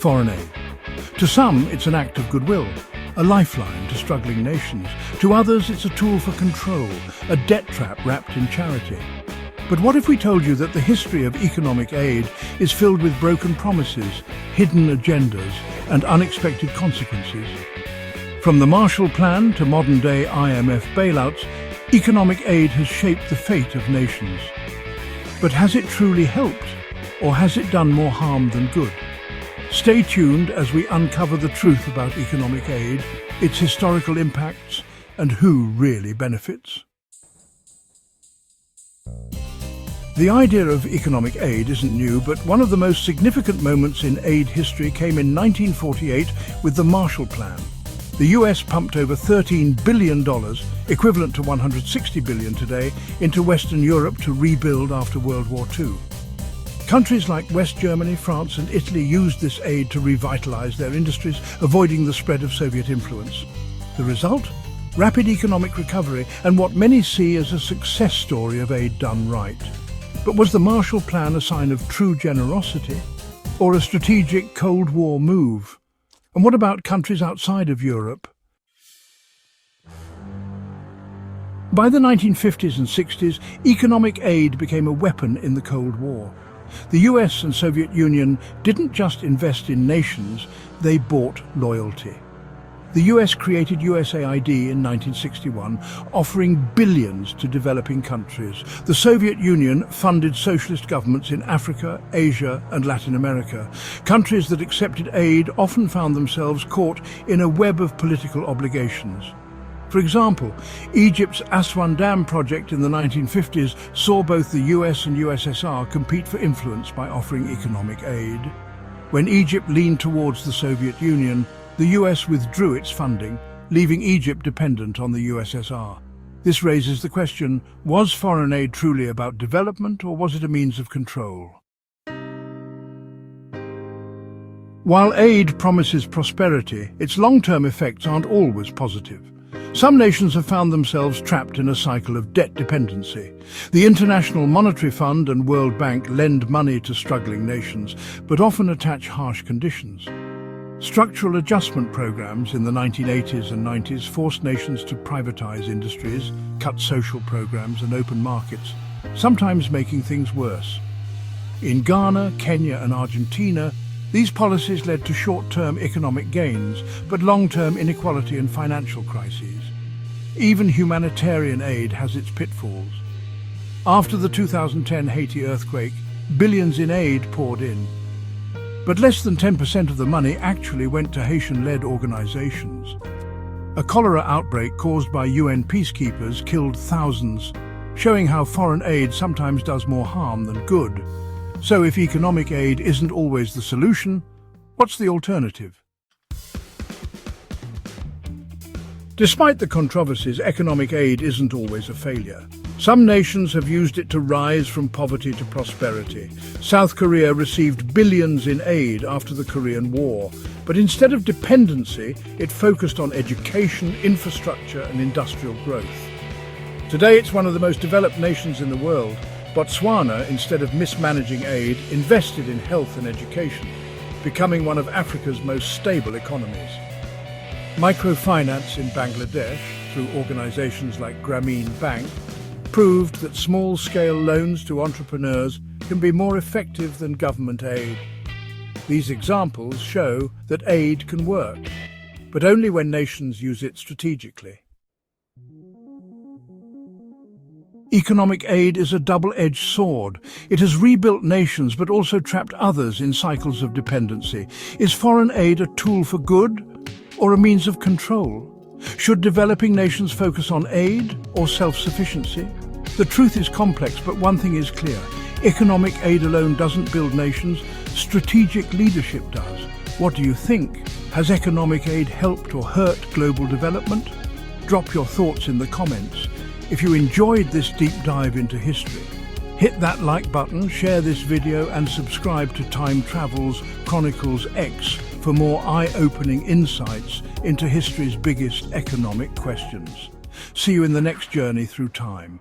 Foreign aid. To some, it's an act of goodwill, a lifeline to struggling nations. To others, it's a tool for control, a debt trap wrapped in charity. But what if we told you that the history of economic aid is filled with broken promises, hidden agendas, and unexpected consequences? From the Marshall Plan to modern-day IMF bailouts, economic aid has shaped the fate of nations. But has it truly helped, or has it done more harm than good? Stay tuned as we uncover the truth about economic aid, its historical impacts, and who really benefits. The idea of economic aid isn't new, but one of the most significant moments in aid history came in 1948 with the Marshall Plan. The US pumped over $13 billion, equivalent to $160 billion today, into Western Europe to rebuild after World War II. Countries like West Germany, France and Italy used this aid to revitalize their industries, avoiding the spread of Soviet influence. The result? Rapid economic recovery and what many see as a success story of aid done right. But was the Marshall Plan a sign of true generosity, or a strategic Cold War move? And what about countries outside of Europe? By the 1950s and 60s, economic aid became a weapon in the Cold War. The US and Soviet Union didn't just invest in nations, they bought loyalty. The US created USAID in 1961, offering billions to developing countries. The Soviet Union funded socialist governments in Africa, Asia and Latin America. Countries that accepted aid often found themselves caught in a web of political obligations. For example, Egypt's Aswan Dam project in the 1950s saw both the US and USSR compete for influence by offering economic aid. When Egypt leaned towards the Soviet Union, the US withdrew its funding, leaving Egypt dependent on the USSR. This raises the question, was foreign aid truly about development, or was it a means of control? While aid promises prosperity, its long-term effects aren't always positive. Some nations have found themselves trapped in a cycle of debt dependency. The International Monetary Fund and World Bank lend money to struggling nations, but often attach harsh conditions. Structural adjustment programs in the 1980s and 90s forced nations to privatize industries, cut social programs and open markets, sometimes making things worse. In Ghana, Kenya and Argentina, these policies led to short-term economic gains, but long-term inequality and financial crises. Even humanitarian aid has its pitfalls. After the 2010 Haiti earthquake, billions in aid poured in. But less than 10% of the money actually went to Haitian-led organizations. A cholera outbreak caused by UN peacekeepers killed thousands, showing how foreign aid sometimes does more harm than good. So if economic aid isn't always the solution, what's the alternative? Despite the controversies, economic aid isn't always a failure. Some nations have used it to rise from poverty to prosperity. South Korea received billions in aid after the Korean War, but instead of dependency, it focused on education, infrastructure and industrial growth. Today it's one of the most developed nations in the world. Botswana, instead of mismanaging aid, invested in health and education, becoming one of Africa's most stable economies. Microfinance in Bangladesh, through organizations like Grameen Bank, proved that small-scale loans to entrepreneurs can be more effective than government aid. These examples show that aid can work, but only when nations use it strategically. Economic aid is a double-edged sword. It has rebuilt nations but also trapped others in cycles of dependency. Is foreign aid a tool for good or a means of control? Should developing nations focus on aid or self-sufficiency? The truth is complex, but one thing is clear. Economic aid alone doesn't build nations, strategic leadership does. What do you think? Has economic aid helped or hurt global development? Drop your thoughts in the comments. If you enjoyed this deep dive into history, hit that like button, share this video and subscribe to Time Travel's Chronicles-x for more eye-opening insights into history's biggest economic questions. See you in the next journey through time.